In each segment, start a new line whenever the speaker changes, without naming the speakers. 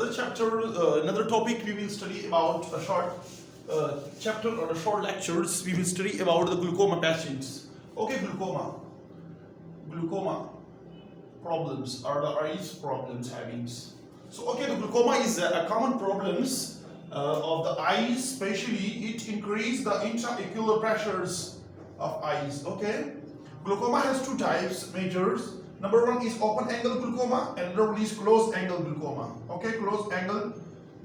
another chapter, another topic we will study about a short chapter or a short lectures. We will study about the glaucoma patients. Okay, glaucoma problems or the eyes problems havings. So okay, the glaucoma is a common problems of the eyes, especially it increase the intraocular pressures of eyes. Okay, glaucoma has two types, majors. Number one is open angle glaucoma and another one is closed angle glaucoma. Okay, closed angle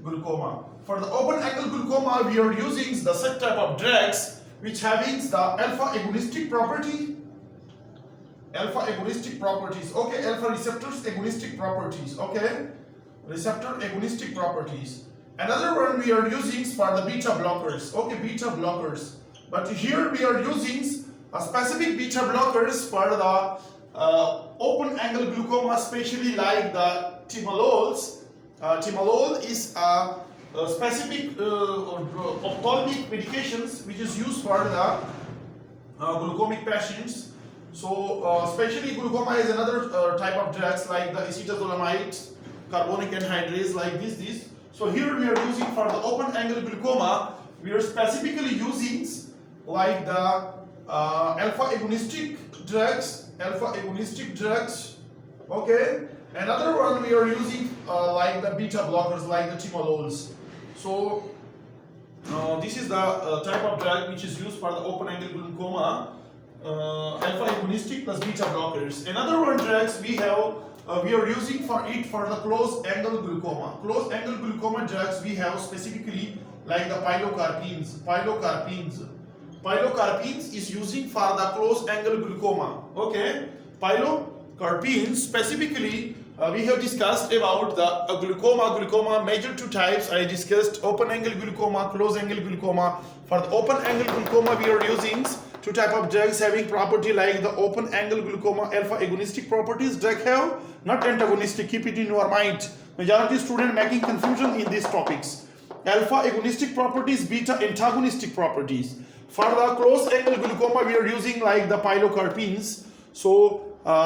glaucoma. For the open angle glaucoma, we are using the set type of drugs which having the alpha agonistic property. Alpha agonistic properties. Okay, alpha receptors agonistic properties. Okay, receptor agonistic properties. Another one we are using for the beta blockers. Okay, beta blockers. But here we are using a specific beta blockers for the open angle glaucoma, especially like the timolols. Timolol is a specific ophthalmic medications which is used for the glaucomic patients. So especially glaucoma is another type of drugs like the acetazolamide, carbonic anhydrase, like this. So here we are using for the open angle glaucoma, we are specifically using like the alpha agonistic drugs. Okay, another one we are using like the beta blockers, like the timolols. So this is the type of drug which is used for the open angle glaucoma, alpha agonistic plus beta blockers. Another one drugs we have we are using for it for the closed angle glaucoma. Closed angle glaucoma drugs we have specifically like the pilocarpines. Pilocarpines is using for the closed angle glaucoma. Okay, pilocarpines specifically we have discussed about the glaucoma major two types. I discussed open angle glaucoma, closed angle glaucoma. For the open angle glaucoma we are using two type of drugs having property like the open angle glaucoma alpha agonistic properties drug have, not antagonistic. Keep it in your mind. Majority student making confusion in these topics. Alpha agonistic properties, beta antagonistic properties. For the closed angle glaucoma we are using like the pilocarpines. So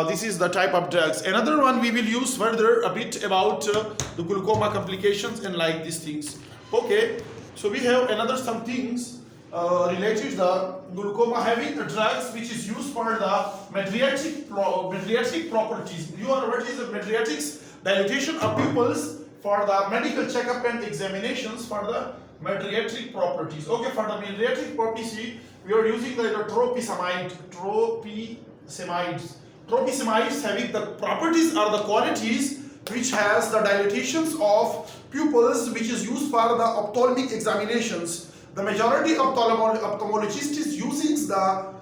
this is the type of drugs. Another one we will use further a bit about the glaucoma complications and like these things. Okay, so we have another some things related to the glaucoma having the drugs which is used for the mydriatic properties. You know what is the mydriatics? Dilatation of pupils for the medical checkup and examinations for the mydriatic properties. Okay, for the mydriatic properties we are using the tropicamides. Tropicamides having the properties or the qualities which has the dilatations of pupils which is used for the ophthalmic examinations. The majority of ophthalmologists is using the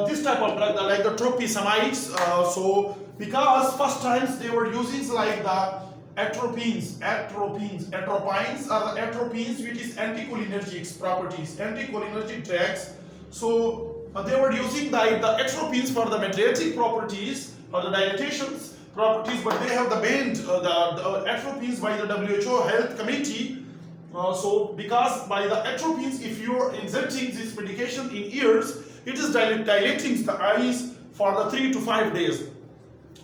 this type of drug like the tropicamides. So because first times they were using like the atropines are the atropines which is anticholinergic properties, anticholinergic drugs. So they were using the atropines for the mydriatic properties or the dilatations properties, but they have the banned the atropines by the WHO Health Committee. So because by the atropines, if you are injecting this medication in ears, it is dilating the eyes for the 3 to 5 days.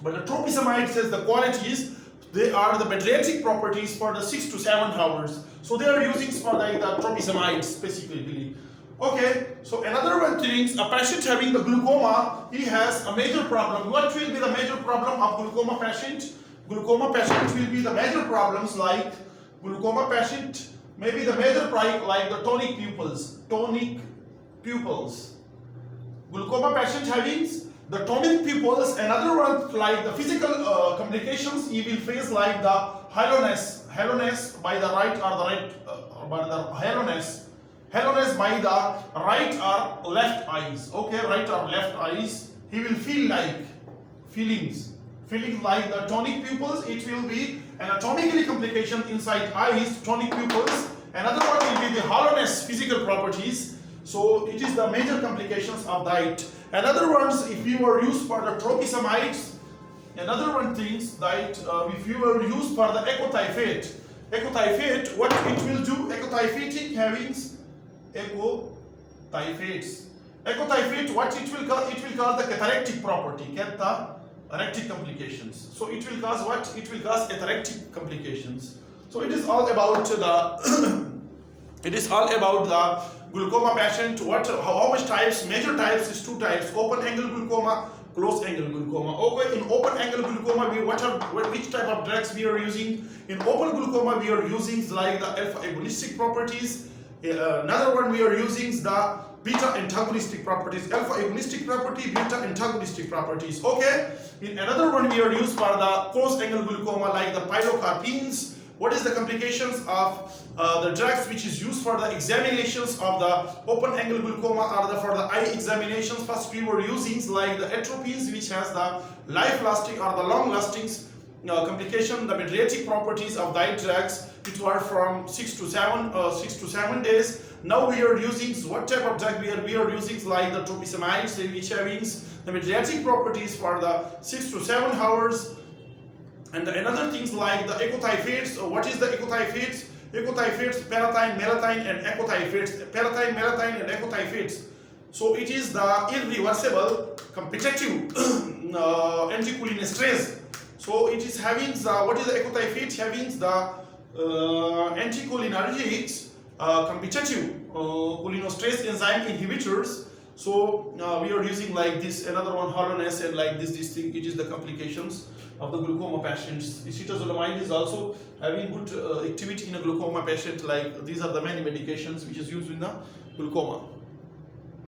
But the tropicamide says the qualities, they are the mydriatic properties for the 6 to 7 hours. So they are using for the tropicamides specifically. Okay, so another one thing, a patient having the glaucoma, he has a major problem. What will be the major problem of glaucoma patient? Glaucoma patient will be the major problems like glaucoma patient, maybe the major problem like the tonic pupils. Glaucoma patient having the tonic pupils. Another one like the physical complications he will face like the haloness by the right or the right by the haloness by the right or left eyes. Okay, right or left eyes. He will feel like feelings like the tonic pupils. It will be anatomically complication inside eyes, tonic pupils. Another one will be the hollowness physical properties. So it is the major complications of that. Another ones, if you are used for the tropicamides, another one things that if you are used for the ecothyphate, what it will do? Ecothyphating having ecothyphate, what it will cause? It will cause the catharactic property, catharactic complications. So it will cause what? It will cause catharactic complications. So it is all about the it is all about the glaucoma patient. How much types? Major types is two types: open angle glaucoma, close angle glaucoma. Okay, in open angle glaucoma, which type of drugs we are using? In open glaucoma, we are using like the alpha agonistic properties. Another one we are using is the beta antagonistic properties. Alpha agonistic property, beta antagonistic properties. Okay. In another one we are used for the close angle glaucoma like the pilocarpines. What is the complications of the drugs which is used for the examinations of the open angle glaucoma or for the eye examinations? First we were using like the atropines, which has the life lasting or the long lasting complication, the mediatic properties of the drugs, which were from 6 to 7 days. Now we are using what type of drug we are using like the tropicamides, which having the mediatic properties for the 6 to 7 hours. And another things like the ecothyphates. What is the ecothyphates? Ecothyphates, palatine, malatine, and ecothyphates. Palatine, malatine, and ecothyphates. So it is the irreversible competitive anticholinesterase. So it is having the, what is the ecothyphate? Having the anticholinergics, competitive cholinesterase enzyme inhibitors. So we are using like this, another one hollowness, and like this thing. It is the complications of the glaucoma patients. Acetazolamide is also having good activity in a glaucoma patient. Like these are the many medications which is used in the glaucoma.